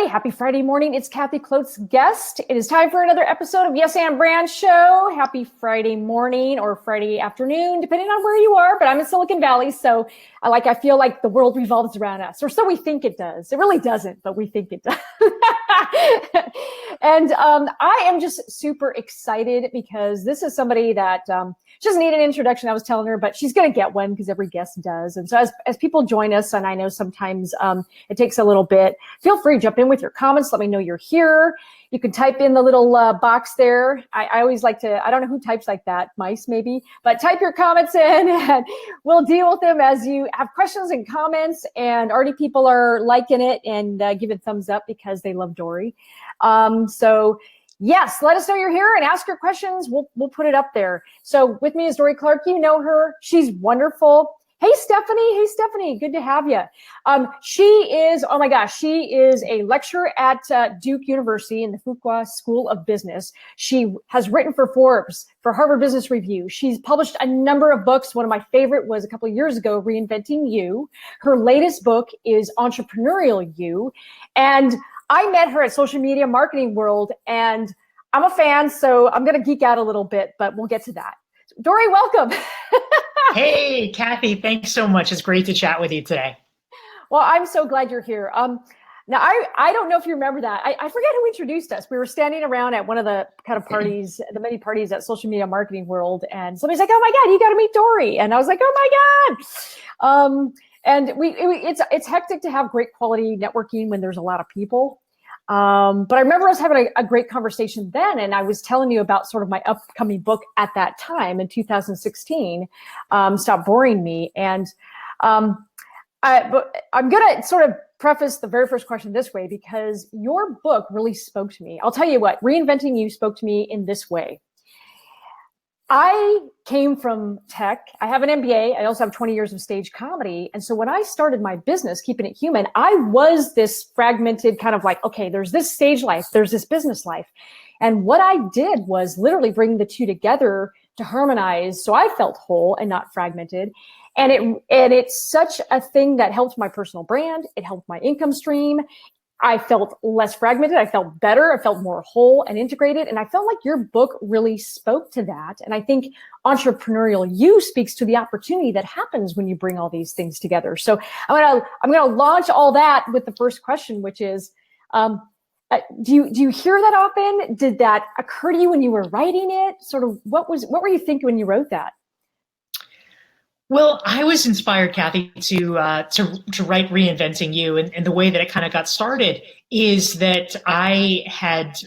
everybody. Happy Friday morning. It's Kathy Klotz-Guest. It is time for another episode of Yes and Brandshow. Happy Friday morning or Friday afternoon, depending on where you are. But I'm in Silicon Valley, so I feel like the world revolves around us, or so we think it does. It really doesn't, but we think it does. And I am just super excited because this is somebody that just needed an introduction. I was telling her, but she's going to get one because every guest does. And so as people join us, and I know sometimes it takes a little bit, feel free to jump in with your comments. Let me know you're here. You can type in the little box there. I always like to, I don't know who types like that, mice maybe, but type your comments in and we'll deal with them as you have questions and comments. And already people are liking it and giving thumbs up because they love Dorie. So yes, let us know you're here and ask your questions. We'll put it up there. So with me is Dorie Clark. You know her. She's wonderful. Hey, Stephanie. Hey, Stephanie. Good to have you. She is, oh my gosh, she is a lecturer at Duke University in the Fuqua School of Business. She has written for Forbes, for Harvard Business Review. She's published a number of books. One of my favorite was a couple of years ago, Reinventing You. Her latest book is Entrepreneurial You. And I met her at Social Media Marketing World, and I'm a fan, so I'm going to geek out a little bit, but we'll get to that. Dorie, welcome. Hey, Kathy, thanks so much. It's great to chat with you today. Well, I'm so glad you're here. Now, I don't know if you remember that. I forget who introduced us. We were standing around at one of the kind of parties, the many parties at Social Media Marketing World, and somebody's like, "Oh my God, you got to meet Dorie!" And I was like, "Oh my God!" And it's hectic to have great quality networking when there's a lot of people. But I remember us having a great conversation then, and I was telling you about sort of my upcoming book at that time in 2016, Stop Boring Me. And but I'm going to sort of preface the very first question this way, because your book really spoke to me. I'll tell you what, Reinventing You spoke to me in this way. I came from tech. I have an MBA. I also have 20 years of stage comedy. And so when I started my business, Keeping It Human, I was this fragmented kind of like, okay, there's this stage life, there's this business life. And what I did was literally bring the two together to harmonize. So I felt whole and not fragmented. And it's such a thing that helped my personal brand. It helped my income stream. I felt less fragmented. I felt better. I felt more whole and integrated. And I felt like your book really spoke to that. And I think Entrepreneurial You speaks to the opportunity that happens when you bring all these things together. So I'm gonna launch all that with the first question, which is, do you hear that often? Did that occur to you when you were writing it? Sort of what were you thinking when you wrote that? Well, I was inspired, Kathy, to write Reinventing You, and the way that it kind of got started is that I had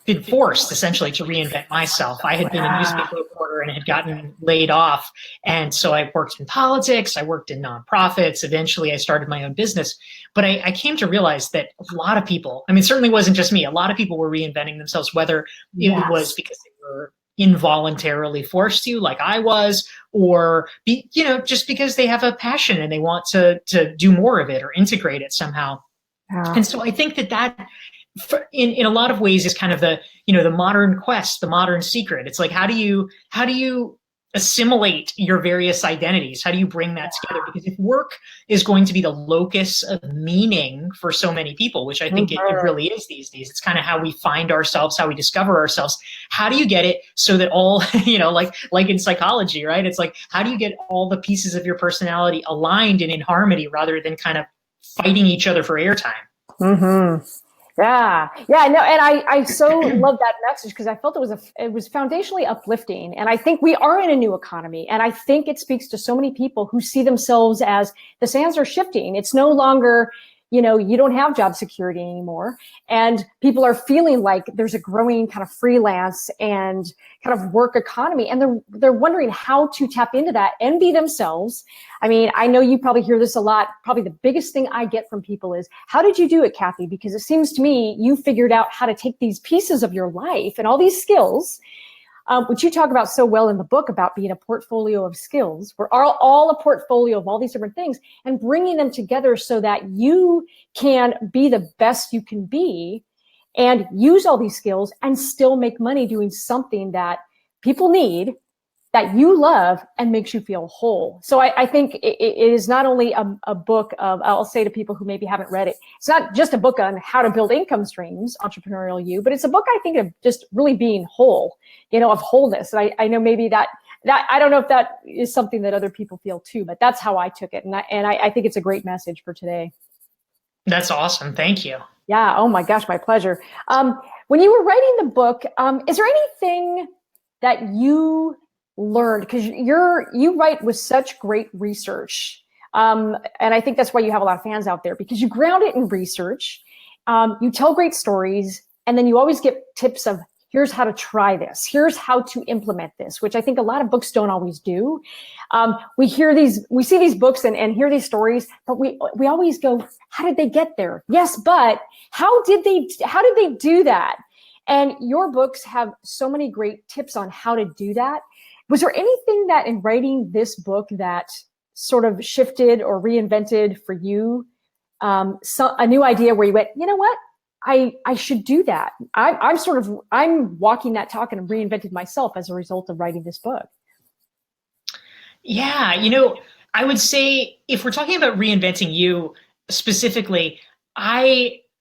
been forced essentially to reinvent myself. I had been a newspaper reporter and had gotten laid off, and so I worked in politics, I worked in nonprofits. Eventually, I started my own business, but I came to realize that a lot of people, I mean, it certainly wasn't just me. A lot of people were reinventing themselves, whether it was because they were involuntarily forced to, like I was, or just because they have a passion and they want to do more of it or integrate it somehow. And so I think that in a lot of ways is kind of the modern quest, the modern secret. It's like, how do you assimilate your various identities? How do you bring that together? Because if work is going to be the locus of meaning for so many people, which I think it really is these days, it's kind of how we find ourselves, how we discover ourselves. How do you get it so that all, like in psychology, right? It's like, how do you get all the pieces of your personality aligned and in harmony rather than kind of fighting each other for airtime? Mm-hmm. Yeah, no, and I so love that message because I felt it was foundationally uplifting, and I think we are in a new economy, and I think it speaks to so many people who see themselves as the sands are shifting. It's no longer, you don't have job security anymore, and people are feeling like there's a growing kind of freelance and kind of work economy, and they're wondering how to tap into that and be themselves. I mean, I know you probably hear this a lot. Probably the biggest thing I get from people is, how did you do it, Kathy? Because it seems to me you figured out how to take these pieces of your life and all these skills, which you talk about so well in the book about being a portfolio of skills. We're all a portfolio of all these different things and bringing them together so that you can be the best you can be and use all these skills and still make money doing something that people need that you love and makes you feel whole. So I think it is not only a book of, I'll say to people who maybe haven't read it, it's not just a book on how to build income streams, Entrepreneurial You, but it's a book, I think, of just really being whole, of wholeness. And I know maybe that I don't know if that is something that other people feel too, but that's how I took it. And I think it's a great message for today. That's awesome. Thank you. Yeah. Oh my gosh, my pleasure. When you were writing the book, is there anything that you learned, because you write with such great research, and I think that's why you have a lot of fans out there, because you ground it in research, you tell great stories, and then you always get tips of, here's how to try this, here's how to implement this, which I think a lot of books don't always do. We see these books and hear these stories, but we always go, how did they get there? Yes, but how did they do that? And your books have so many great tips on how to do that. Was there anything that in writing this book that sort of shifted or reinvented for you, a new idea where you went, you know what? I should do that. I'm walking that talk and reinvented myself as a result of writing this book. Yeah. I would say if we're talking about reinventing you specifically,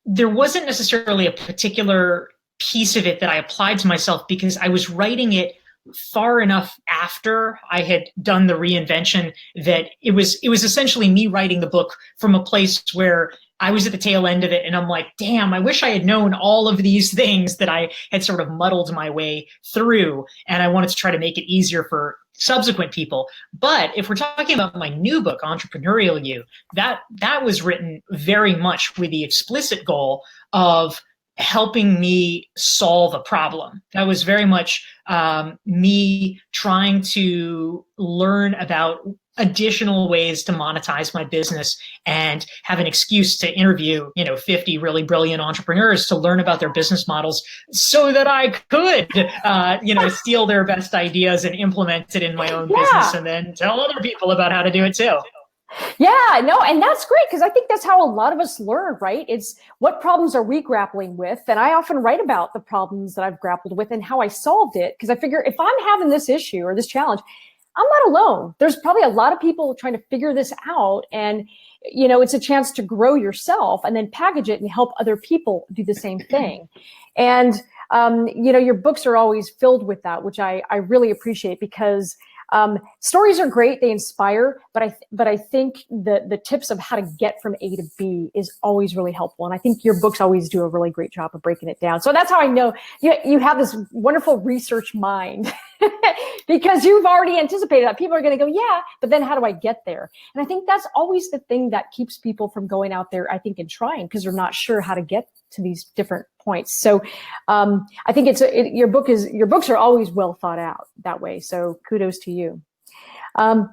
there wasn't necessarily a particular piece of it that I applied to myself, because I was writing it far enough after I had done the reinvention that it was essentially me writing the book from a place where I was at the tail end of it, and I'm like, damn, I wish I had known all of these things that I had sort of muddled my way through, and I wanted to try to make it easier for subsequent people. But if we're talking about my new book, Entrepreneurial You, that was written very much with the explicit goal of helping me solve a problem. That was very much me trying to learn about additional ways to monetize my business and have an excuse to interview, 50 really brilliant entrepreneurs to learn about their business models so that I could, steal their best ideas and implement it in my own business, and then tell other people about how to do it too. Yeah, no, and that's great, because I think that's how a lot of us learn, right? It's what problems are we grappling with? And I often write about the problems that I've grappled with and how I solved it, because I figure if I'm having this issue or this challenge, I'm not alone. There's probably a lot of people trying to figure this out, and it's a chance to grow yourself and then package it and help other people do the same thing. And your books are always filled with that, which I really appreciate, because stories are great, they inspire, but I think the tips of how to get from A to B is always really helpful. And I think your books always do a really great job of breaking it down. So that's how I know you have this wonderful research mind, because you've already anticipated that people are going to go, yeah, but then how do I get there? And I think that's always the thing that keeps people from going out there, I think, and trying, because they're not sure how to get to these different points. So I think your books are always well thought out that way. So kudos to you. Oh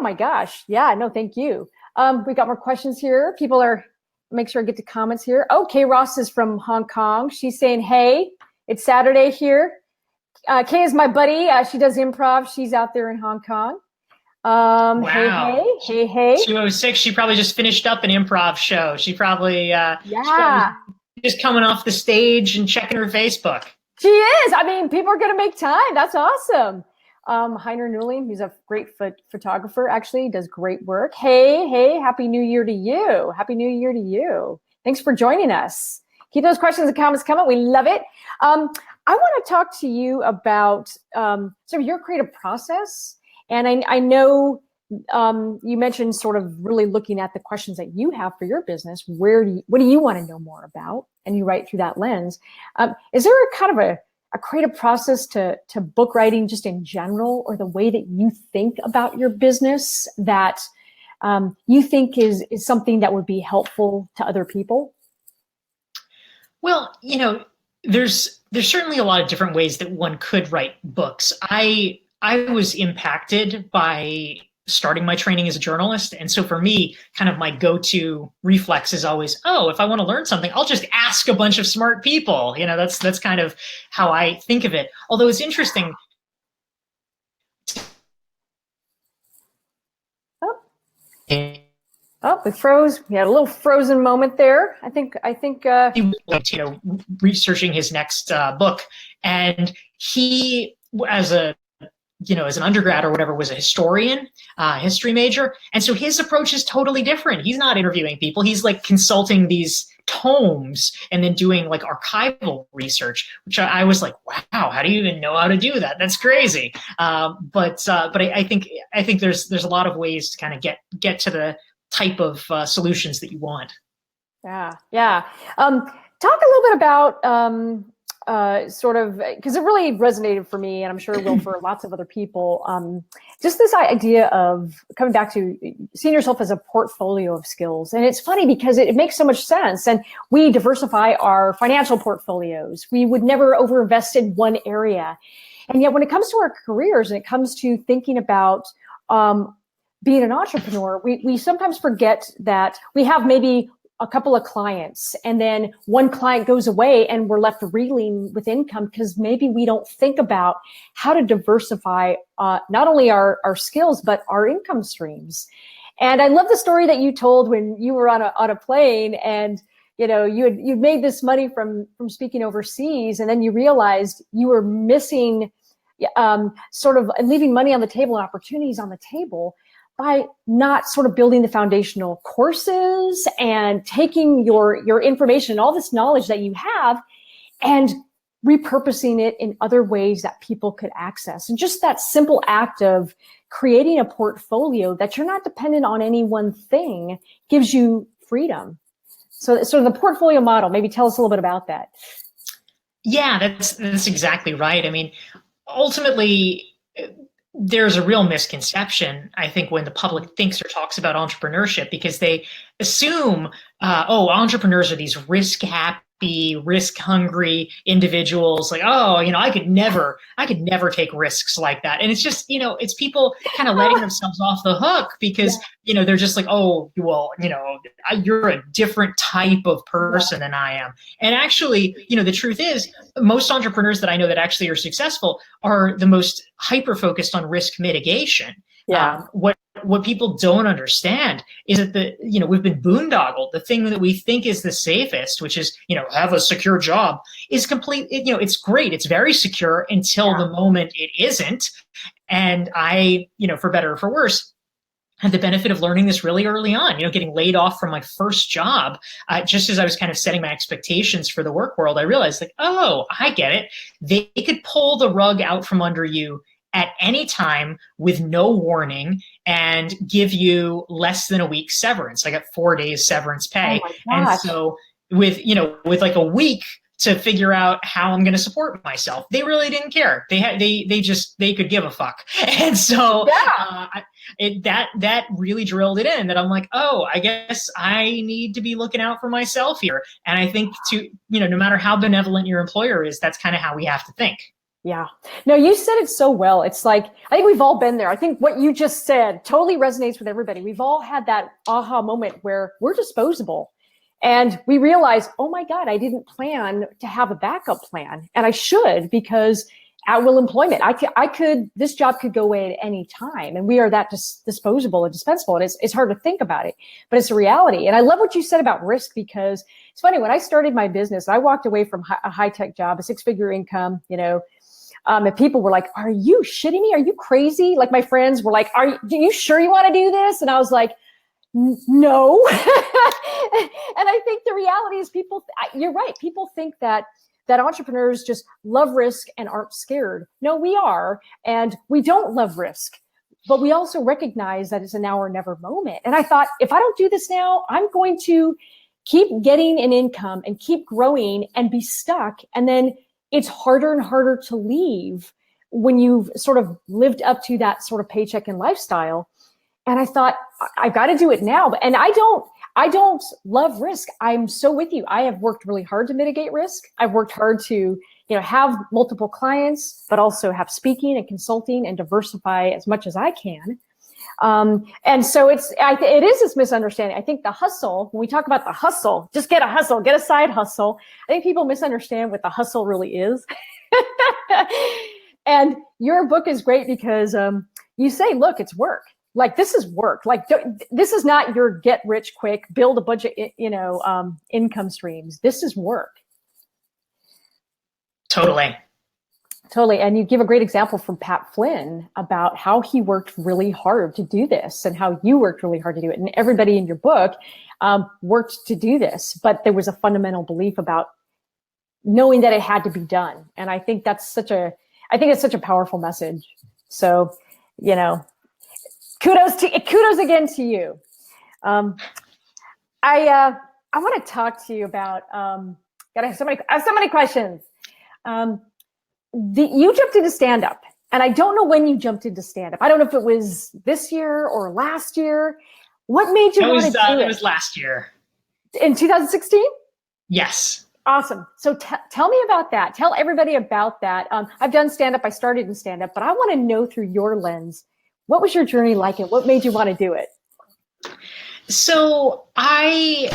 my gosh. Yeah, no, thank you. We got more questions here. People make sure I get to comments here. Okay, Ross is from Hong Kong. She's saying, hey, it's Saturday here. Kay is my buddy. She does improv. She's out there in Hong Kong. Wow. Hey. 206. She probably just finished up an improv show. She probably, she's probably just coming off the stage and checking her Facebook. She is. I mean, people are going to make time. That's awesome. Heiner Newling, who's a great photographer, actually does great work. Hey, Happy New Year to you. Happy New Year to you. Thanks for joining us. Keep those questions and comments coming. We love it. I want to talk to you about sort of your creative process. And I know you mentioned sort of really looking at the questions that you have for your business. What do you want to know more about? And you write through that lens. Is there a kind of a creative process to book writing just in general, or the way that you think about your business that you think is something that would be helpful to other people? Well, there's certainly a lot of different ways that one could write books. I was impacted by starting my training as a journalist. And so for me, kind of my go-to reflex is always, if I want to learn something, I'll just ask a bunch of smart people. That's kind of how I think of it. Although it's interesting. We froze. We had a little frozen moment there. I think. He was, researching his next book, and he, as a as an undergrad or whatever, was a historian, history major. And so his approach is totally different. He's not interviewing people. He's like consulting these tomes and then doing like archival research, which I was like, wow, how do you even know how to do that? That's crazy. But I think there's a lot of ways to kind of get to the type of solutions that you want. Yeah. Yeah. Talk a little bit about sort of, because it really resonated for me, and I'm sure it will for lots of other people. Just this idea of coming back to seeing yourself as a portfolio of skills. And it's funny because it makes so much sense. And we diversify our financial portfolios. We would never overinvest in one area. And yet when it comes to our careers and it comes to thinking about being an entrepreneur, we sometimes forget that we have maybe a couple of clients, and then one client goes away and we're left reeling with income because maybe we don't think about how to diversify not only our skills, but our income streams. And I love the story that you told when you were on a plane, and you'd made this money from speaking overseas, and then you realized you were missing sort of leaving money on the table and opportunities on the table by not sort of building the foundational courses and taking your information and all this knowledge that you have and repurposing it in other ways that people could access. And just that simple act of creating a portfolio that you're not dependent on any one thing gives you freedom. So sort of the portfolio model, maybe tell us a little bit about that. Yeah, that's exactly right. I mean, ultimately, there's a real misconception, I think, when the public thinks or talks about entrepreneurship, because they assume, entrepreneurs are these risk-happy, risk-hungry individuals. Like, I could never take risks like that. And it's just, it's people kind of letting themselves off the hook because, they're just like, you're a different type of person than I am. And actually, the truth is, most entrepreneurs that I know that actually are successful are the most hyper-focused on risk mitigation. Yeah. What people don't understand is that we've been boondoggled. The thing that we think is the safest, which is, have a secure job, is complete. It's great. It's very secure until the moment it isn't. And I, for better or for worse, had the benefit of learning this really early on, getting laid off from my first job. Just as I was kind of setting my expectations for the work world, I realized like, oh, I get it. They could pull the rug out from under you at any time with no warning and give you less than a week's severance. I got 4 days severance pay. Oh my gosh. And so with like a week to figure out how I'm going to support myself, they really didn't care. They could give a fuck. And so that really drilled it in that I'm like, oh, I guess I need to be looking out for myself here. And I think no matter how benevolent your employer is, that's kind of how we have to think. Yeah. No, you said it so well. It's like, I think we've all been there. I think what you just said totally resonates with everybody. We've all had that aha moment where we're disposable and we realize, oh my God, I didn't plan to have a backup plan. And I should, because at will employment, this job could go away at any time. And we are that disposable and dispensable. And it's hard to think about it, but it's a reality. And I love what you said about risk, because it's funny, when I started my business, I walked away from a high-tech job, a 6-figure income, and people were like, are you shitting me? Are you crazy? Like my friends were like, are you sure you want to do this? And I was like, no. And I think the reality is you're right. People think that entrepreneurs just love risk and aren't scared. No, we are. And we don't love risk, but we also recognize that it's a now or never moment. And I thought, if I don't do this now, I'm going to keep getting an income and keep growing and be stuck. And then it's harder and harder to leave when you've sort of lived up to that sort of paycheck and lifestyle. And I thought, I've got to do it now. And I don't love risk. I'm so with you. I have worked really hard to mitigate risk. I've worked hard to, have multiple clients, but also have speaking and consulting and diversify as much as I can. And so it is this misunderstanding. I think the hustle, when we talk about the hustle, just get a hustle, get a side hustle. I think people misunderstand what the hustle really is. And your book is great because you say, look, it's work. Like, this is work. Like, this is not your get rich quick, build a bunch of, income streams. This is work. Totally. Totally. And you give a great example from Pat Flynn about how he worked really hard to do this and how you worked really hard to do it. And everybody in your book worked to do this, but there was a fundamental belief about knowing that it had to be done. And I think it's such a powerful message. So, kudos again to you. I want to talk to you about, I have so many questions. You jumped into stand-up, and I don't know when you jumped into stand-up. I don't know if it was this year or last year. What made you want to do it? It was last year. In 2016? Yes. Awesome. So tell me about that. Tell everybody about that. I've done stand-up. I started in stand-up, but I want to know through your lens, what was your journey like and what made you want to do it? So I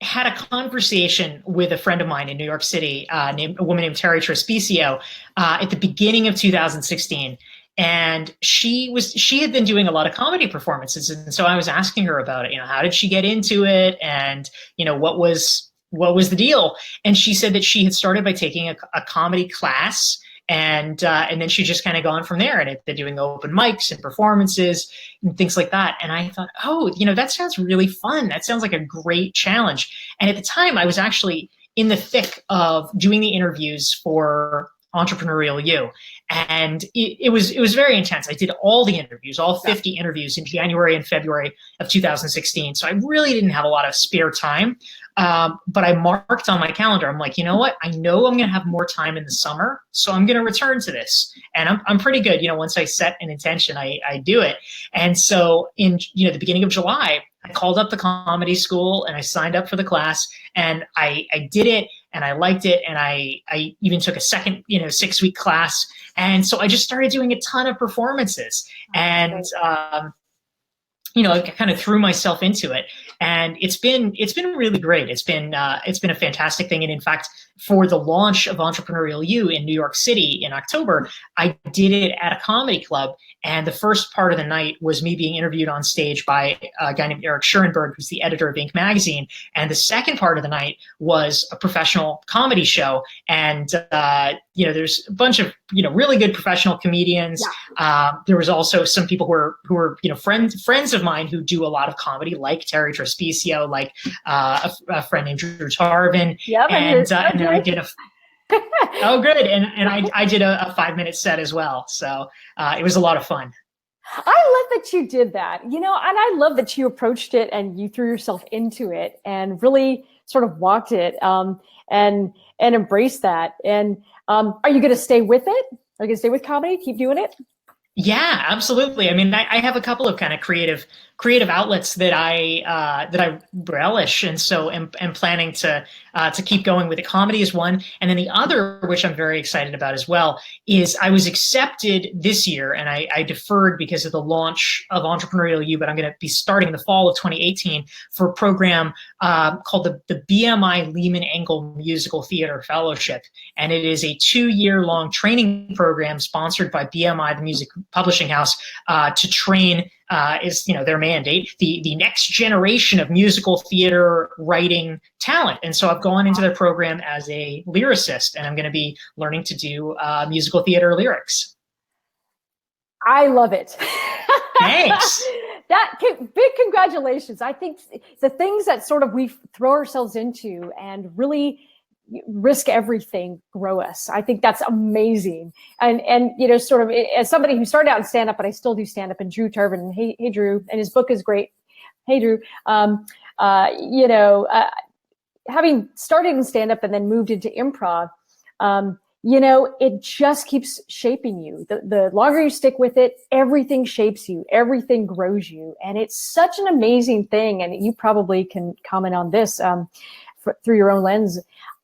had a conversation with a friend of mine in New York City, a woman named Terry Trespicio, at the beginning of 2016. And she had been doing a lot of comedy performances. And so I was asking her about it, how did she get into it? And, what was the deal? And she said that she had started by taking a comedy class, and then she just kind of gone from there, and had been doing open mics and performances and things like that. And I thought, that sounds really fun. That sounds like a great challenge. And at the time I was actually in the thick of doing the interviews for Entrepreneurial You. And it was very intense. I did all the interviews, all 50 interviews in January and February of 2016. So I really didn't have a lot of spare time. But I marked on my calendar, I'm like, you know what? I know I'm going to have more time in the summer, so I'm going to return to this. And I'm pretty good. Once I set an intention, I do it. And so in, the beginning of July, I called up the comedy school and I signed up for the class, and I did it, and I liked it. And I even took a second, 6-week class. And so I just started doing a ton of performances, and, I kind of threw myself into it, and it's been really great. It's been a fantastic thing. And in fact, for the launch of Entrepreneurial You in New York City in October, I did it at a comedy club. And the first part of the night was me being interviewed on stage by a guy named Eric Schurenberg, who's the editor of Inc. magazine. And the second part of the night was a professional comedy show. And, there's a bunch of, really good professional comedians. Yeah. There was also some people who were friends of mine who do a lot of comedy, like Terry Trespicio, like a friend named Drew Tarvin. Yep, and then I did oh, good. And I did a 5-minute set as well. So it was a lot of fun. I love that you did that, and I love that you approached it and you threw yourself into it and really sort of walked it and embraced that. And are you going to stay with it? Are you going to stay with comedy? Keep doing it? Yeah, absolutely. I mean, I have a couple of kind of creative outlets that I relish, and so am planning to keep going with it. Comedy is one, and then the other, which I'm very excited about as well, is I was accepted this year, and I deferred because of the launch of Entrepreneurial You, but I'm going to be starting in the fall of 2018 for a program called the BMI Lehman Engel Musical Theater Fellowship, and it is a 2-year-long training program sponsored by BMI, the music publishing house, to train. Is their mandate, the next generation of musical theater writing talent. And so I've gone into their program as a lyricist, and I'm going to be learning to do musical theater lyrics. I love it. Thanks. Big congratulations. I think the things that sort of we throw ourselves into and really risk everything grow us. I think that's amazing. And sort of as somebody who started out in stand-up, but I still do stand-up, and Drew Turvin, and hey Drew, and his book is great. Hey Drew, having started in stand-up and then moved into improv, it just keeps shaping you. The longer you stick with it, everything shapes you, everything grows you. And it's such an amazing thing. And you probably can comment on this through your own lens.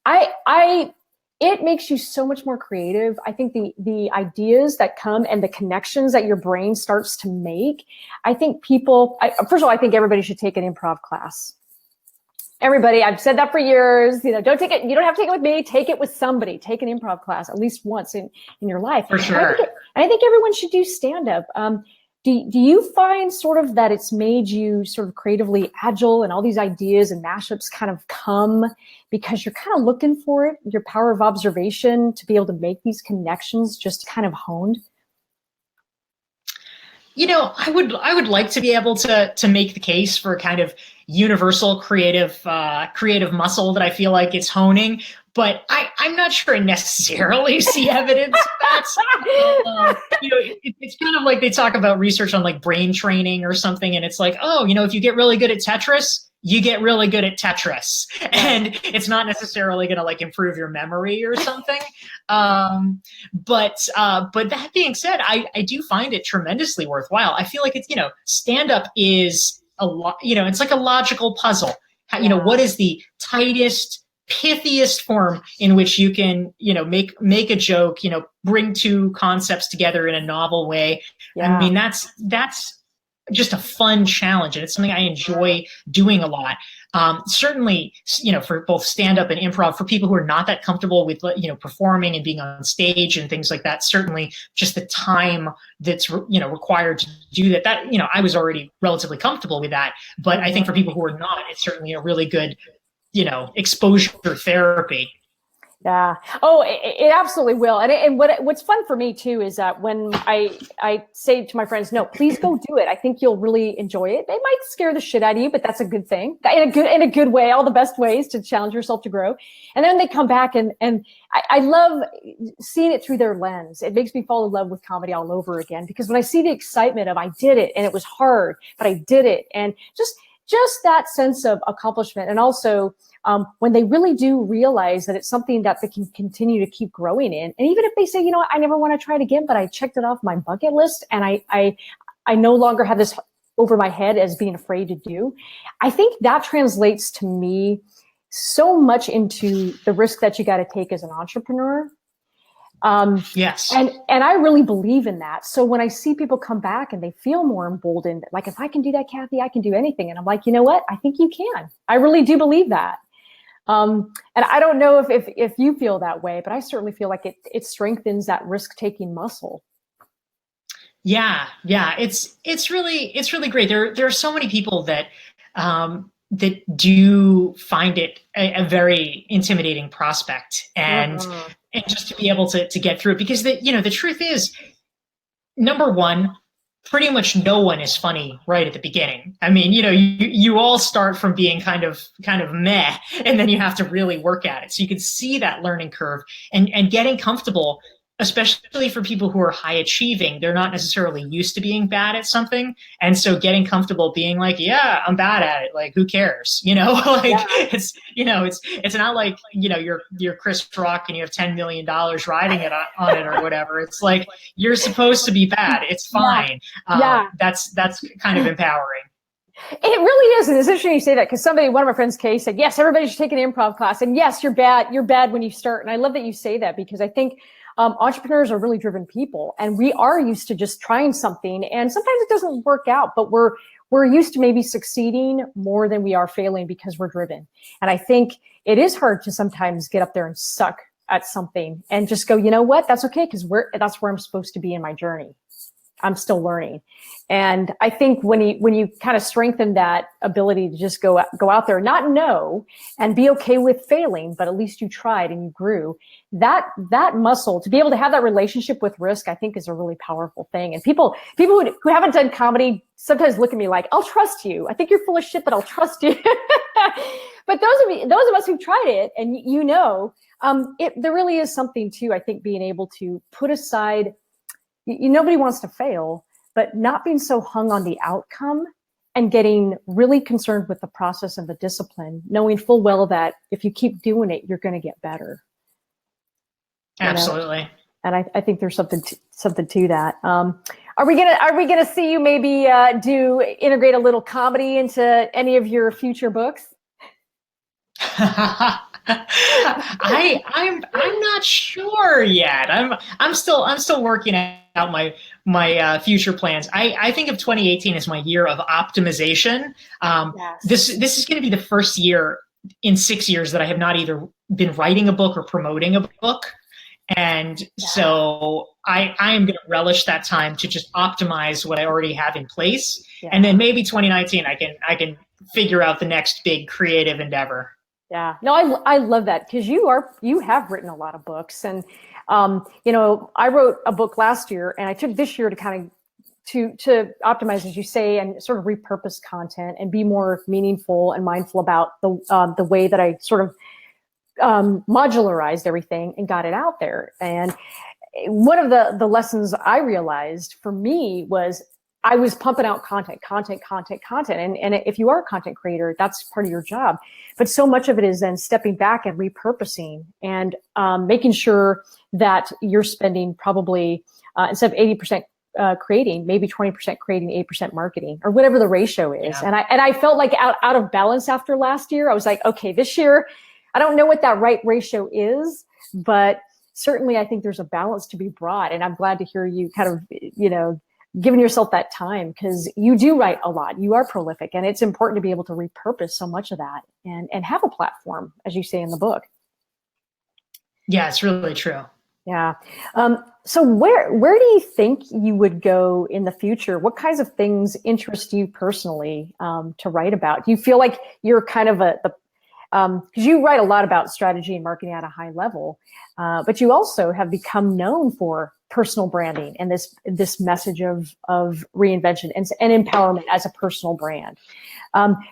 It makes you so much more creative. I think the ideas that come and the connections that your brain starts to make, I think first of all, I think everybody should take an improv class. Everybody, I've said that for years, don't take it. You don't have to take it with me. Take it with somebody. Take an improv class at least once in your life. For sure. I think everyone should do stand-up. do you find sort of that it's made you sort of creatively agile and all these ideas and mashups kind of come because you're kind of looking for it, your power of observation to be able to make these connections just kind of honed? I would like to be able to make the case for a kind of universal creative muscle that I feel like it's honing, but I'm not sure I necessarily see evidence of that. It's kind of like they talk about research on like brain training or something, and it's like, oh, if you get really good at Tetris, you get really good at Tetris, and it's not necessarily going to like improve your memory or something. But that being said, I do find it tremendously worthwhile. I feel like it's, stand up is a lot, it's like a logical puzzle. What is the tightest, pithiest form in which you can, make a joke, bring two concepts together in a novel way. I mean, that's just a fun challenge, and it's something I enjoy doing a lot. Certainly, for both stand-up and improv, for people who are not that comfortable with, performing and being on stage and things like that, certainly just the time that's, required to do that, I was already relatively comfortable with that. But I think for people who are not, it's certainly a really good, exposure therapy. Yeah. Oh, it absolutely will. And what's fun for me too is that when I say to my friends, no, please go do it. I think you'll really enjoy it. They might scare the shit out of you, but that's a good thing. In a good way, all the best ways to challenge yourself to grow. And then they come back and I love seeing it through their lens. It makes me fall in love with comedy all over again, because when I see the excitement of I did it and it was hard, but I did it, and just that sense of accomplishment, and also when they really do realize that it's something that they can continue to keep growing in. And even if they say, I never want to try it again, but I checked it off my bucket list and I no longer have this over my head as being afraid to do. I think that translates to me so much into the risk that you got to take as an entrepreneur. Yes. And I really believe in that. So when I see people come back and they feel more emboldened, like, if I can do that, Kathy, I can do anything. And I'm like, you know what? I think you can. I really do believe that. And I don't know if you feel that way, but I certainly feel like it strengthens that risk-taking muscle. Yeah. It's really great. There are so many people that do find it a very intimidating prospect, and just to be able to get through it, because the truth is, number one, pretty much no one is funny right at the beginning. I mean, you all start from being kind of meh, and then you have to really work at it. So you can see that learning curve, and getting comfortable, especially for people who are high achieving. They're not necessarily used to being bad at something. And so getting comfortable being like, yeah, I'm bad at it. Like, who cares? It's not like, you're Chris Rock and you have $10 million riding it on it or whatever. It's like, you're supposed to be bad. It's fine. That's kind of empowering. It really is. And it's interesting you say that, because one of my friends, Kay, said, yes, everybody should take an improv class. And yes, you're bad. You're bad when you start. And I love that you say that, because I think entrepreneurs are really driven people, and we are used to just trying something, and sometimes it doesn't work out, but we're used to maybe succeeding more than we are failing, because we're driven. And I think it is hard to sometimes get up there and suck at something and just go, you know what, that's okay, because that's where I'm supposed to be in my journey. I'm still learning. And I think when you kind of strengthen that ability to just go out there, not know, and be okay with failing, but at least you tried and you grew, that muscle to be able to have that relationship with risk, I think, is a really powerful thing. And people who haven't done comedy sometimes look at me like, I'll trust you. I think you're full of shit, but I'll trust you. But those of us who've tried it, and there really is something to, I think, being able to put aside, nobody wants to fail, but not being so hung on the outcome and getting really concerned with the process and the discipline, knowing full well that if you keep doing it, you're going to get better. Absolutely. And I think there's something to that. Are we gonna see you maybe integrate a little comedy into any of your future books? I'm not sure yet. I'm still working out my future plans. I think of 2018 as my year of optimization. Yes. This is going to be the first year in 6 years that I have not either been writing a book or promoting a book. And so I am going to relish that time to just optimize what I already have in place. Yeah. And then maybe 2019, I can figure out the next big creative endeavor. Yeah, no, I love that, because you have written a lot of books, and I wrote a book last year, and I took this year to kind of to optimize, as you say, and sort of repurpose content and be more meaningful and mindful about the way that I sort of modularized everything and got it out there. And one of the lessons I realized for me was I was pumping out content. And if you are a content creator, that's part of your job. But so much of it is then stepping back and repurposing and making sure that you're spending probably instead of 80% creating, maybe 20% creating, 8% marketing, or whatever the ratio is. Yeah. And I felt like out of balance after last year. I was like, okay, this year, I don't know what that right ratio is, but certainly I think there's a balance to be brought. And I'm glad to hear you kind of, giving yourself that time, because you do write a lot. You are prolific, and it's important to be able to repurpose so much of that and have a platform, as you say in the book. Yeah, it's really true. Yeah. So where do you think you would go in the future? What kinds of things interest you personally to write about? Do you feel like you're kind of because you write a lot about strategy and marketing at a high level, but you also have become known for personal branding and this message of reinvention and empowerment as a personal brand.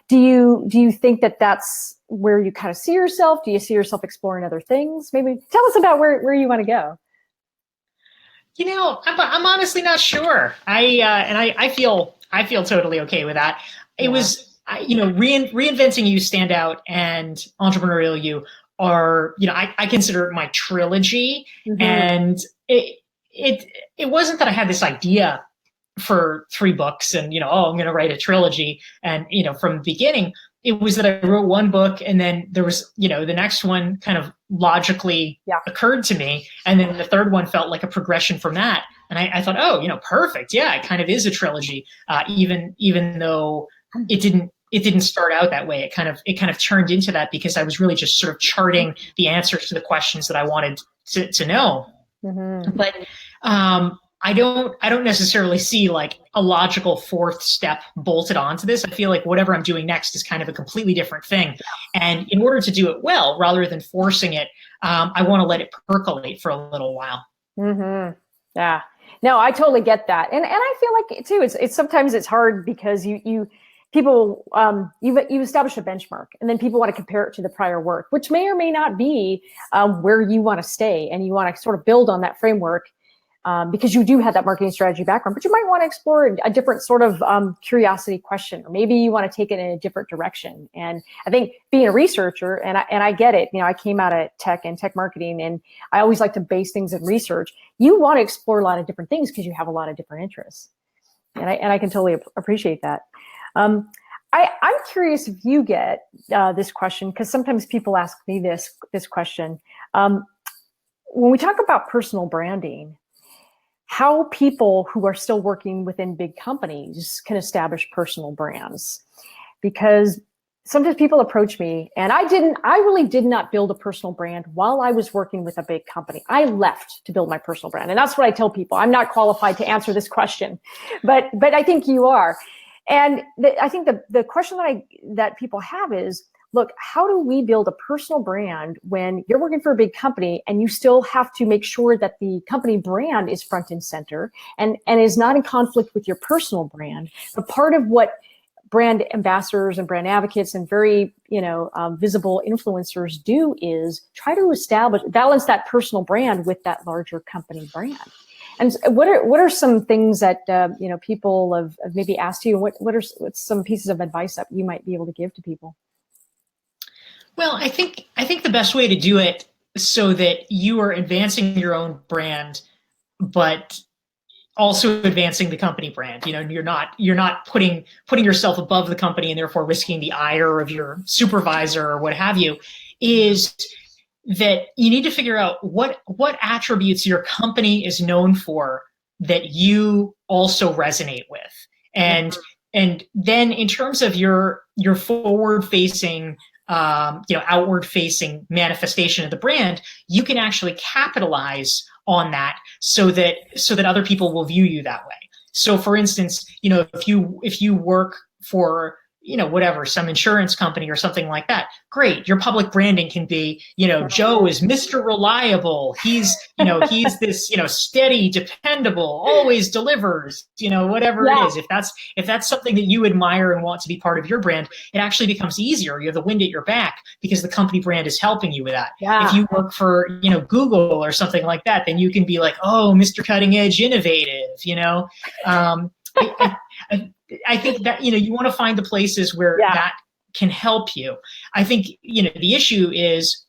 Do you think that that's where you kind of see yourself? Do you see yourself exploring other things? Maybe tell us about where you want to go. I'm honestly not sure. I feel totally okay with that. It was. Reinventing You, Stand Out, and Entrepreneurial You are, I consider it my trilogy. Mm-hmm. And it wasn't that I had this idea for 3 books and, I'm going to write a trilogy. And, from the beginning, it was that I wrote one book, and then there was, the next one kind of logically occurred to me. And then the third one felt like a progression from that. And I thought, perfect. Yeah, it kind of is a trilogy, even though it didn't start out that way. It kind of turned into that because I was really just sort of charting the answers to the questions that I wanted to know. Mm-hmm. But I don't necessarily see like a logical 4th step bolted onto this. I feel like whatever I'm doing next is kind of a completely different thing. And in order to do it well, rather than forcing it, I want to let it percolate for a little while. Mm-hmm. Yeah. No, I totally get that. And I feel like too, it's sometimes it's hard because people, you've established a benchmark, and then people want to compare it to the prior work, which may or may not be where you want to stay, and you want to sort of build on that framework because you do have that marketing strategy background, but you might want to explore a different sort of curiosity question, or maybe you want to take it in a different direction. And I think being a researcher, and I get it, I came out of tech and tech marketing, and I always like to base things in research. You want to explore a lot of different things because you have a lot of different interests, and I can totally appreciate that. I'm curious if you get this question, because sometimes people ask me this question. When we talk about personal branding, how people who are still working within big companies can establish personal brands, because sometimes people approach me, and I really did not build a personal brand while I was working with a big company. I left to build my personal brand. And that's what I tell people. I'm not qualified to answer this question, but I think you are. And I think the question that people have is, look, how do we build a personal brand when you're working for a big company and you still have to make sure that the company brand is front and center and is not in conflict with your personal brand? But part of what brand ambassadors and brand advocates and very, visible influencers do is try to balance that personal brand with that larger company brand. And what are some things that people have maybe asked you? What's some pieces of advice that you might be able to give to people? Well, I think the best way to do it so that you are advancing your own brand, but also advancing the company brand. You're not putting yourself above the company and therefore risking the ire of your supervisor or what have you, is that you need to figure out what attributes your company is known for that you also resonate with. And then in terms of your forward facing outward facing manifestation of the brand, you can actually capitalize on that so that other people will view you that way. So for instance, if you work for whatever, some insurance company or something like that, great. Your public branding can be, Joe is Mr. Reliable. He's this, steady, dependable, always delivers, whatever it is. If that's something that you admire and want to be part of your brand, it actually becomes easier. You have the wind at your back because the company brand is helping you with that. Yeah. If you work for, Google or something like that, then you can be like, oh, Mr. Cutting Edge Innovative, I think that, you want to find the places where that can help you. I think, the issue is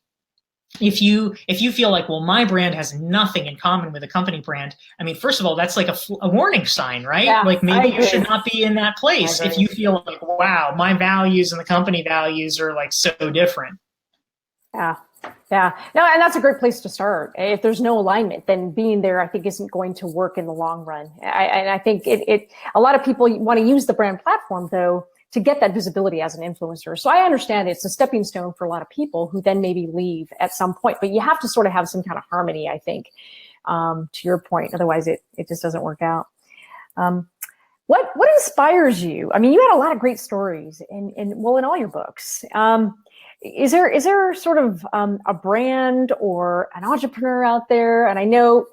if you feel like, well, my brand has nothing in common with a company brand. I mean, first of all, that's like a warning sign, right? Yeah, like maybe you should not be in that place if you feel like, wow, my values and the company values are like so different. Yeah. Yeah. No, and that's a great place to start. If there's no alignment, then being there, I think, isn't going to work in the long run. I think a lot of people want to use the brand platform, though, to get that visibility as an influencer. So I understand it's a stepping stone for a lot of people who then maybe leave at some point, but you have to sort of have some kind of harmony, I think, to your point. Otherwise, it just doesn't work out. What inspires you? I mean, you had a lot of great stories in all your books. Is there sort of a brand or an entrepreneur out there? And I know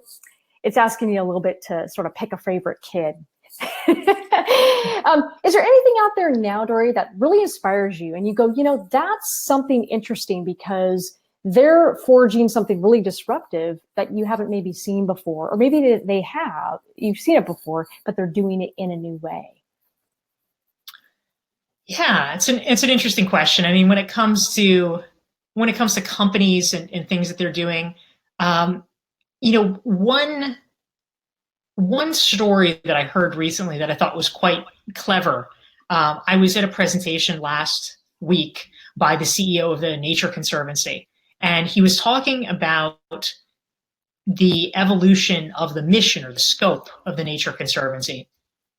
it's asking you a little bit to sort of pick a favorite kid. Is there anything out there now, Dorie, that really inspires you? And you go, that's something interesting because they're forging something really disruptive that you haven't maybe seen before, or maybe they have, you've seen it before, but they're doing it in a new way. Yeah, it's an interesting question. I mean, when it comes to companies and things that they're doing, one story that I heard recently that I thought was quite clever. I was at a presentation last week by the CEO of the Nature Conservancy, and he was talking about the evolution of the mission or the scope of the Nature Conservancy.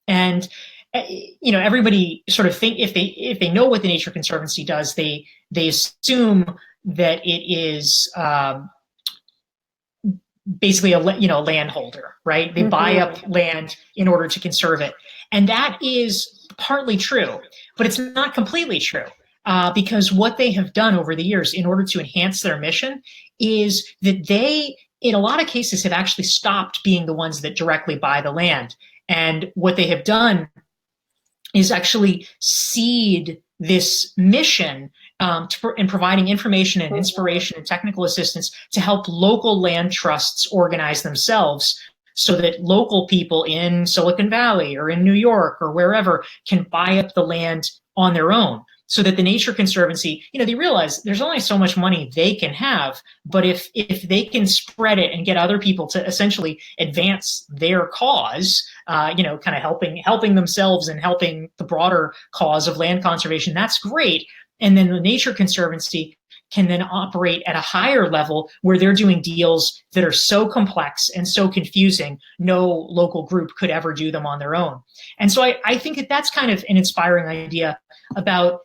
And everybody sort of think if they know what the Nature Conservancy does, they assume that it is basically a landholder, right? They buy up land in order to conserve it, and that is partly true, but it's not completely true because what they have done over the years in order to enhance their mission is that they, in a lot of cases, have actually stopped being the ones that directly buy the land, and what they have done is actually seed this mission in providing information and inspiration and technical assistance to help local land trusts organize themselves so that local people in Silicon Valley or in New York or wherever can buy up the land on their own. So that the Nature Conservancy, they realize there's only so much money they can have, but if they can spread it and get other people to essentially advance their cause, kind of helping themselves and helping the broader cause of land conservation, that's great. And then the Nature Conservancy can then operate at a higher level where they're doing deals that are so complex and so confusing, no local group could ever do them on their own. And so I think that that's kind of an inspiring idea about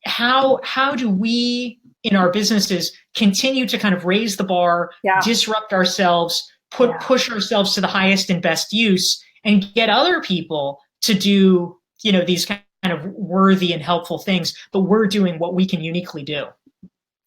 how do we in our businesses continue to kind of raise the bar, disrupt ourselves, push ourselves to the highest and best use, and get other people to do these kind of worthy and helpful things, but we're doing what we can uniquely do.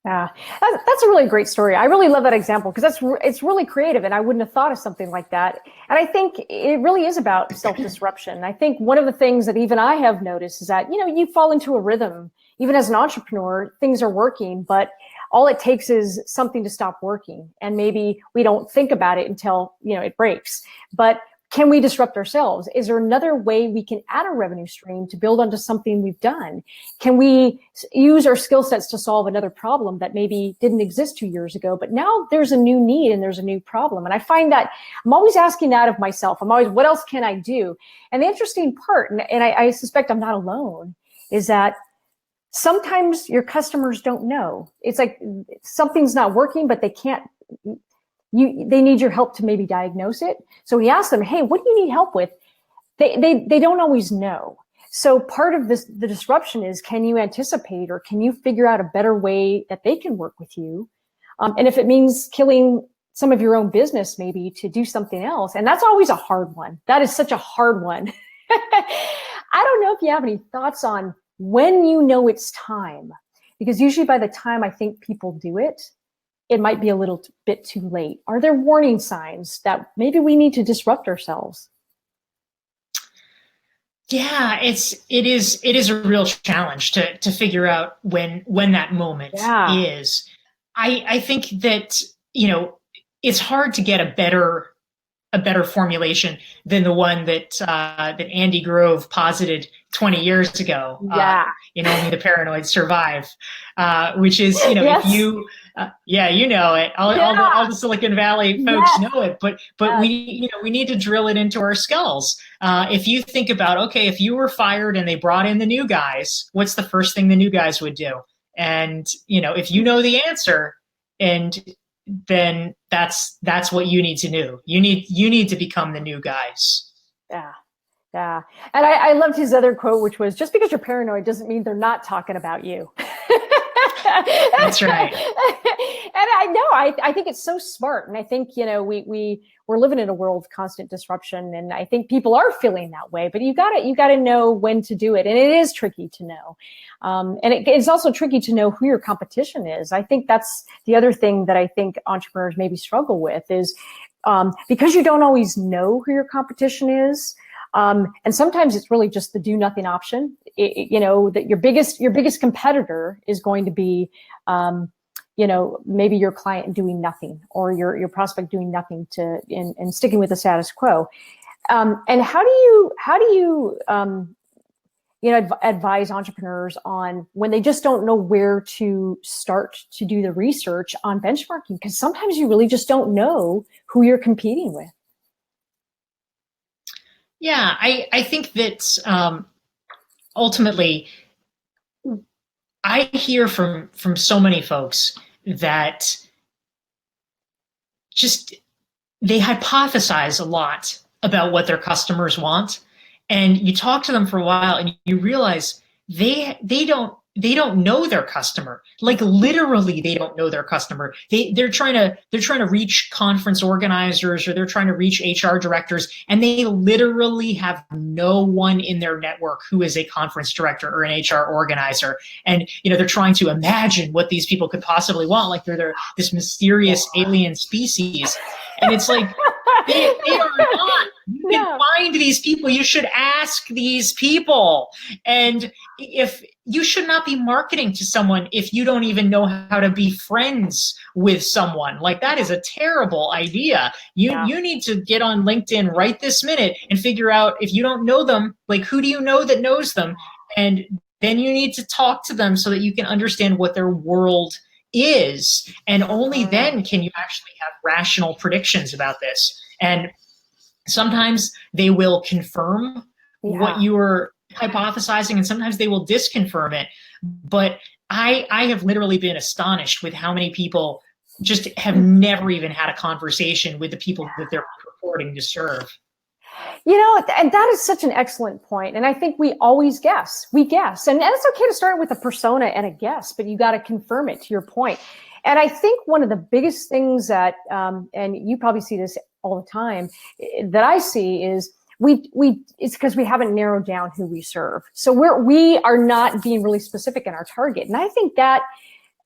Yeah, that's a really great story. I really love that example because it's really creative, and I wouldn't have thought of something like that. And I think it really is about self-disruption. I think one of the things that even I have noticed is that, you fall into a rhythm. Even as an entrepreneur, things are working, but all it takes is something to stop working. And maybe we don't think about it until, it breaks. But can we disrupt ourselves? Is there another way we can add a revenue stream to build onto something we've done? Can we use our skill sets to solve another problem that maybe didn't exist 2 years ago, but now there's a new need and there's a new problem? And I find that I'm always asking that of myself. I'm always, what else can I do? And the interesting part, and I suspect I'm not alone, is that sometimes your customers don't know. It's like something's not working, but they can't, they need your help to maybe diagnose it. So we ask them, hey, what do you need help with? They don't always know. So part of this, the disruption is, can you anticipate or can you figure out a better way that they can work with you? And if it means killing some of your own business, maybe to do something else. And that's always a hard one. That is such a hard one. I don't know if you have any thoughts on when you know it's time, because usually by the time I think people do it, it might be a little bit too late. Are there warning signs that maybe we need to disrupt ourselves? Yeah, it is a real challenge to figure out when that moment is. I think that, it's hard to get a better formulation than the one that Andy Grove posited 20 years ago. Only the paranoid survive, which is, Yes. if you, you know it. All the Silicon Valley folks know it, but we need to drill it into our skulls. If you think about, okay, if you were fired and they brought in the new guys, what's the first thing the new guys would do? And, if you know the answer, and then that's what you need to do. You need to become the new guys. Yeah. And I loved his other quote, which was, just because you're paranoid doesn't mean they're not talking about you. That's right. And I think it's so smart. And I think, we're living in a world of constant disruption. And I think people are feeling that way, but you gotta know when to do it. And it is tricky to know. And it's also tricky to know who your competition is. I think that's the other thing that I think entrepreneurs maybe struggle with is, because you don't always know who your competition is. And sometimes it's really just the do nothing option. That your biggest competitor is going to be, maybe your client doing nothing, or your prospect doing nothing and sticking with the status quo. And how do you advise entrepreneurs on when they just don't know where to start to do the research on benchmarking? Because sometimes you really just don't know who you're competing with. Yeah, I think that ultimately, I hear from so many folks that just they hypothesize a lot about what their customers want, and you talk to them for a while, and you realize they don't know their customer. Like, literally, they don't know their customer. They're trying to reach conference organizers, or they're trying to reach HR directors, and they literally have no one in their network who is a conference director or an HR organizer. And they're trying to imagine what these people could possibly want, like they're this mysterious alien species. And it's like, they are not. You can find these people. You should ask these people. And if you should not be marketing to someone if you don't even know how to be friends with someone. Like, that is a terrible idea. You need to get on LinkedIn right this minute and figure out, if you don't know them, like, who do you know that knows them? And then you need to talk to them so that you can understand what their world is. And only then can you actually have rational predictions about this. And sometimes they will confirm what you were hypothesizing, and sometimes they will disconfirm it. But I have literally been astonished with how many people just have never even had a conversation with the people that they're purporting to serve. And that is such an excellent point. And I think we always guess. We guess. And it's okay to start with a persona and a guess, but you got to confirm it, to your point. And I think one of the biggest things that, and you probably see this all the time, that I see is it's because we haven't narrowed down who we serve. So we are not being really specific in our target. And I think that,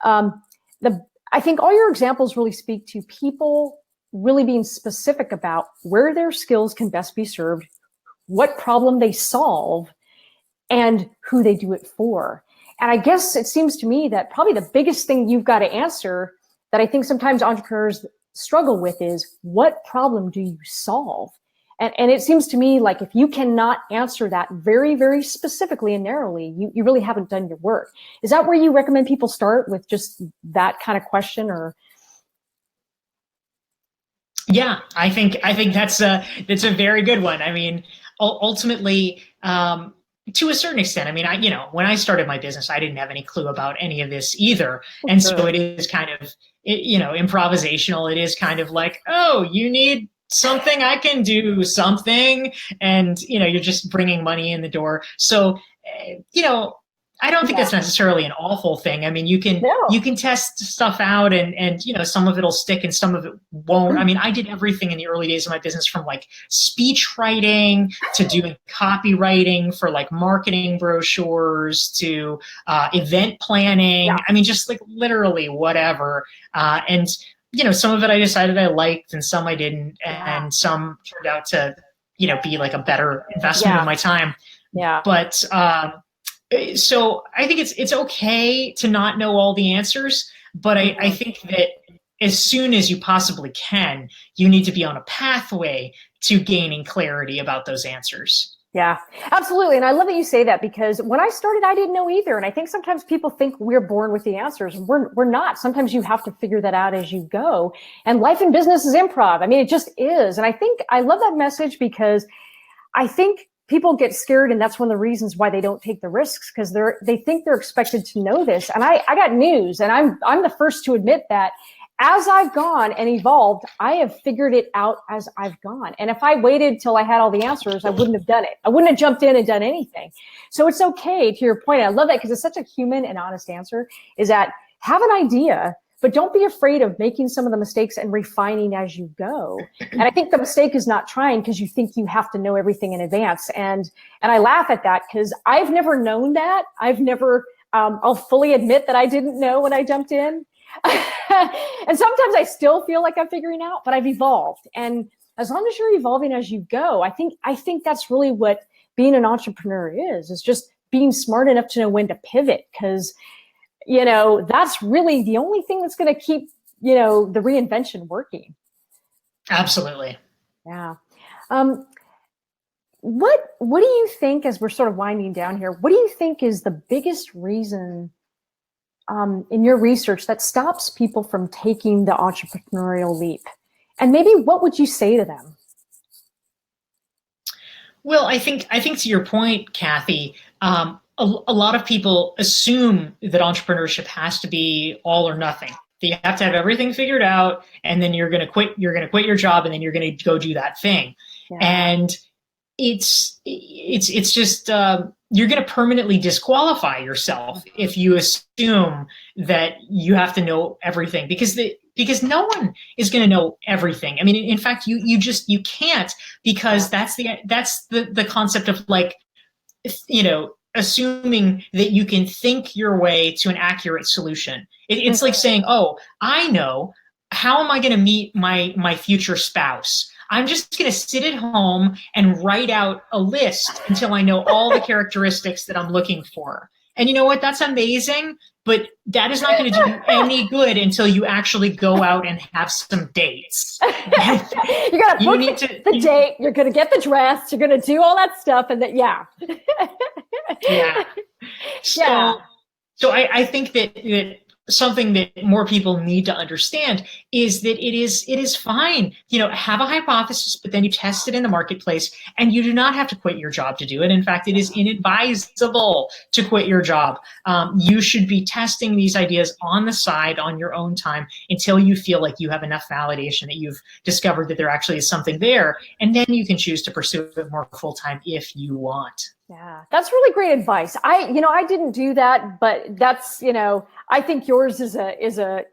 I think all your examples really speak to people really being specific about where their skills can best be served, what problem they solve, and who they do it for. And I guess it seems to me that probably the biggest thing you've got to answer that I think sometimes entrepreneurs struggle with is, what problem do you solve? And it seems to me like if you cannot answer that very, very specifically and narrowly, you really haven't done your work. Is that where you recommend people start, with just that kind of question? Or yeah, I think that's a very good one. I mean, ultimately, to a certain extent, I mean, when I started my business, I didn't have any clue about any of this either. And so it is kind of, improvisational. It is kind of like, oh, you need something, I can do something. And, you're just bringing money in the door. So, I don't think that's necessarily an awful thing. I mean, you can test stuff out and some of it'll stick and some of it won't. I mean, I did everything in the early days of my business, from like speech writing to doing copywriting for like marketing brochures to event planning. Yeah. I mean, just like literally whatever. And some of it I decided I liked and some I didn't, and some turned out to, be like a better investment of my time. Yeah. But, so I think it's okay to not know all the answers, but I think that as soon as you possibly can, you need to be on a pathway to gaining clarity about those answers. Yeah, absolutely. And I love that you say that, because when I started, I didn't know either. And I think sometimes people think we're born with the answers. We're not. Sometimes you have to figure that out as you go. And life and business is improv. I mean, it just is. And I think I love that message, because I think people get scared, and that's one of the reasons why they don't take the risks, because they think they're expected to know this. And I got news, and I'm the first to admit that as I've gone and evolved, I have figured it out as I've gone. And if I waited till I had all the answers, I wouldn't have done it. I wouldn't have jumped in and done anything. So it's okay, to your point. I love that, because it's such a human and honest answer, is that have an idea, but don't be afraid of making some of the mistakes and refining as you go. And I think the mistake is not trying, because you think you have to know everything in advance. And I laugh at that, because I've never known that. I've never, I'll fully admit that I didn't know when I jumped in. And sometimes I still feel like I'm figuring out, but I've evolved. And as long as you're evolving as you go, I think that's really what being an entrepreneur is just being smart enough to know when to pivot, because that's really the only thing that's going to keep, the reinvention working. Absolutely. Yeah. What do you think, as we're sort of winding down here, what do you think is the biggest reason in your research that stops people from taking the entrepreneurial leap? And maybe what would you say to them? Well, I think to your point, Kathy, a lot of people assume that entrepreneurship has to be all or nothing. That you have to have everything figured out, and then you're going to quit your job, and then you're going to go do that thing. Yeah. And it's just you're going to permanently disqualify yourself if you assume that you have to know everything, because no one is going to know everything. I mean, in fact, you can't, because that's the concept of, like, assuming that you can think your way to an accurate solution. It's like saying, oh, I know, how am I going to meet my future spouse? I'm just going to sit at home and write out a list until I know all the characteristics that I'm looking for. And you know what? That's amazing, but that is not going to do you any good until you actually go out and have some dates. You got to book the date. You're going to get the dress. You're going to do all that stuff, and that, yeah. Yeah. So I think that something that more people need to understand is that it is fine, have a hypothesis, but then you test it in the marketplace, and you do not have to quit your job to do it. In fact, it is inadvisable to quit your job. You should be testing these ideas on the side on your own time until you feel like you have enough validation that you've discovered that there actually is something there. And then you can choose to pursue it more full time if you want. Yeah, that's really great advice. I didn't do that, but that's, I think yours is a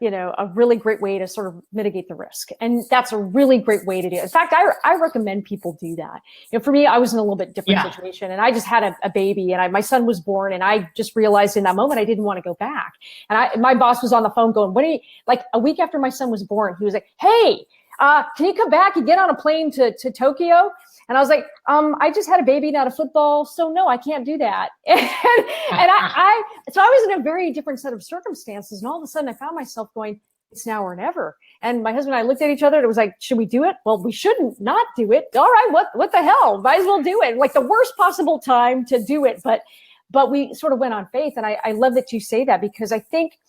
really great way to sort of mitigate the risk. And that's a really great way to do it. In fact, I recommend people do that. For me, I was in a little bit different situation, and I just had a baby, and my son was born, and I just realized in that moment I didn't want to go back. And my boss was on the phone going, like a week after my son was born, he was like, hey, can you come back and get on a plane to Tokyo? And I was like, I just had a baby, not a football, so no, I can't do that. And so I was in a very different set of circumstances, and all of a sudden I found myself going, it's now or never. And my husband and I looked at each other, and it was like, should we do it? Well, we shouldn't not do it. All right, what the hell? Might as well do it. Like the worst possible time to do it, but we sort of went on faith. And I love that you say that, because I think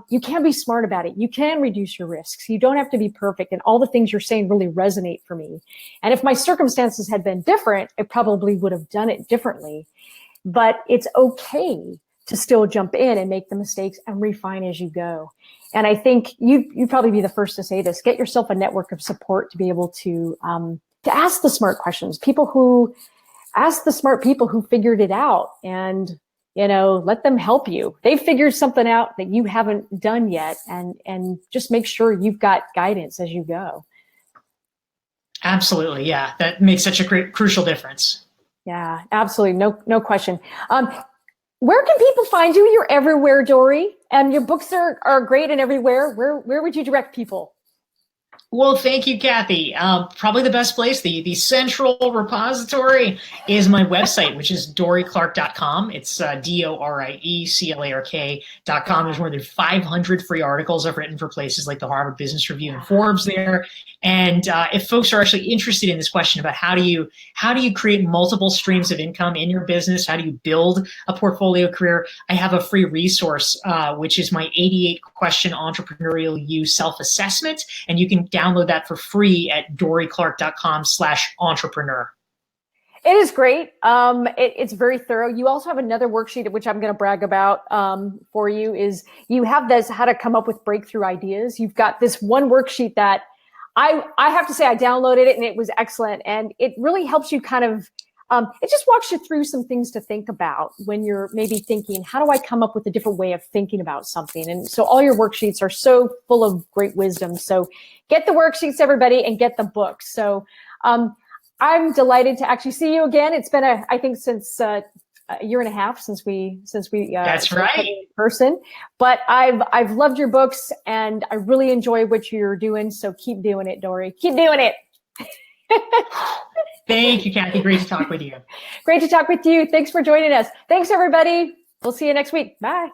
you can be smart about it. You can reduce your risks. You don't have to be perfect. And all the things you're saying really resonate for me. And if my circumstances had been different, I probably would have done it differently. But it's okay to still jump in and make the mistakes and refine as you go. And I think you'd probably be the first to say this, get yourself a network of support to be able to ask the smart questions, ask the smart people who figured it out, and, let them help you. They figured something out that you haven't done yet, and just make sure you've got guidance as you go. Absolutely. Yeah. That makes such a crucial difference. Yeah, absolutely. No question. Where can people find you? You're everywhere, Dorie, and your books are great and everywhere. Where would you direct people? Well, thank you, Kathy. Probably the best place, the central repository, is my website, which is dorieclark.com. It's DORIECLARK.com. There's more than 500 free articles I've written for places like the Harvard Business Review and Forbes there. And if folks are actually interested in this question about how do you create multiple streams of income in your business, how do you build a portfolio career, I have a free resource, which is my 88-question entrepreneurial you self-assessment. And you can download that for free at dorieclark.com/entrepreneur. It is great. It's very thorough. You also have another worksheet, which I'm going to brag about for you, is you have this how to come up with breakthrough ideas. You've got this one worksheet that I have to say I downloaded it and it was excellent. And it really helps you kind of, it just walks you through some things to think about when you're maybe thinking, how do I come up with a different way of thinking about something? And so all your worksheets are so full of great wisdom. So get the worksheets, everybody, and get the books. So I'm delighted to actually see you again. It's been I think since a year and a half since we That's right. in person. But I've loved your books and I really enjoy what you're doing. So keep doing it, Dorie. Keep doing it. Thank you, Kathy. Great to talk with you. Great to talk with you. Thanks for joining us. Thanks, everybody. We'll see you next week. Bye.